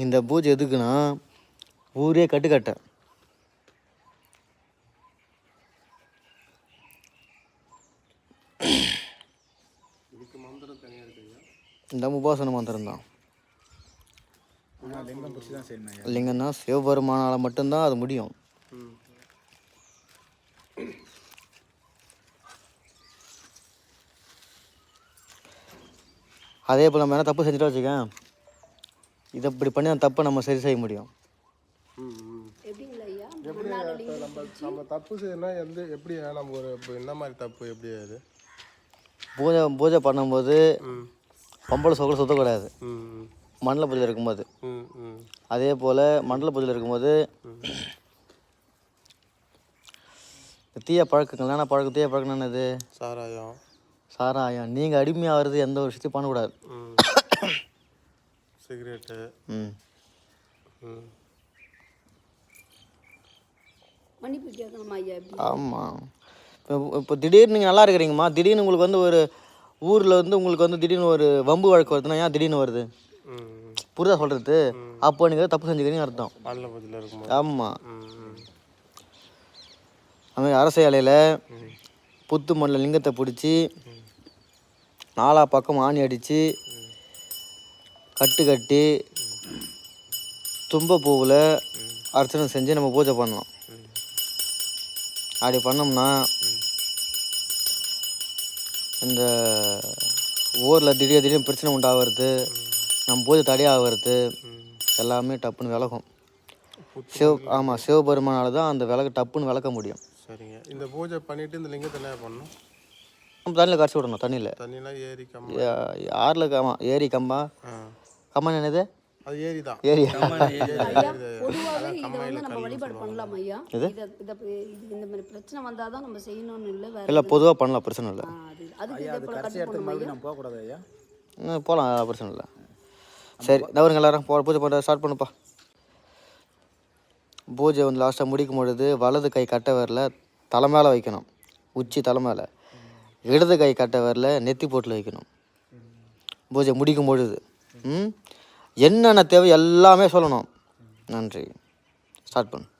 இந்த பூஜை எதுக்குன்னா ஊரே கட்டுக்கட்ட. இந்த உபாசன மந்திரம் தான். லிங்கம் தான் சிவபெருமானால் மட்டும்தான் அது முடியும். அதே போல் நம்ம என்ன தப்பு செஞ்சுட்டா வச்சுக்கேன், இதை இப்படி பண்ணி அந்த தப்பை நம்ம சரி செய்ய முடியும். நம்ம தப்பு செய்யணும்னா எப்படி நம்ம ஒரு என்ன மாதிரி தப்பு எப்படி அது பூஜை பண்ணும்போது பொம்பளை சொக்கலை சுற்றக்கூடாது மண்டல பூஜையில் இருக்கும்போது. அதே போல் மண்டல பூஜையில் இருக்கும்போது தீய பழக்கங்கள் என்ன பழக்கம், தீய பழக்கம் என்னது? சாராயம். நீங்கள் அடிமையாகிறது எந்த ஒரு விஷயத்தையும் பண்ணக்கூடாது. சிகரெட்டு. ஆமாம். இப்போ திடீர்னு நீங்கள் நல்லா இருக்கிறீங்கம்மா, திடீர்னு உங்களுக்கு வந்து ஒரு ஊரில் வந்து உங்களுக்கு வந்து திடீர்னு ஒரு வம்பு வழக்கு வருதுன்னா ஏன் திடீர்னு வருது? புரிதா சொல்கிறது? அப்போ நீங்கள் தப்பு செஞ்சுக்கிறீங்க அர்த்தம். ஆமாம். அதுமாதிரி அரச இலையில் புத்து மண்ணில் லிங்கத்தை பிடிச்சி 4 பக்கம் ஆணி அடித்து கட்டி தும்பப்பூவில் அர்ச்சனை செஞ்சு நம்ம பூஜை பண்ணலாம். அப்படி பண்ணோம்னா இந்த ஊரில் திடீர்னு பிரச்சனை உண்டாகிறது, நம்ம பூஜை தடையாகிறது எல்லாமே டப்புன்னு விலகும். சிவபெருமானால தான் அந்த விளக்கு டப்புன்னு விளக்க முடியும். சரிங்க. இந்த பூஜை பண்ணிவிட்டு இந்த லிங்கத்தை என்ன பண்ணணும்? நம்ம தண்ணியில் கரைச்சி விடணும். தண்ணியில் ஆறில் ஏரி கம்பா கம்மா என்னது? அது ஏரி தான். ஏரி இல்லை, பொதுவாக பண்ணலாம், பிரச்சனை இல்லை. போகலாம், பிரச்சனை இல்லை. சரி, தவறுங்க எல்லாரும் பூஜை பண்ணுற ஸ்டார்ட் பண்ணுப்பா. பூஜை வந்து லாஸ்ட்டாக முடிக்கும் பொழுது வலது கை கட்டை விரல தலை மேலே வைக்கணும், உச்சி தலை மேலே. இடது கை கட்டை விரல நெத்தி போட்டில் வைக்கணும். பூஜை முடிக்கும் பொழுது என்னென்ன தேவை எல்லாமே சொல்லணும். நன்றி. ஸ்டார்ட் பண்ணு.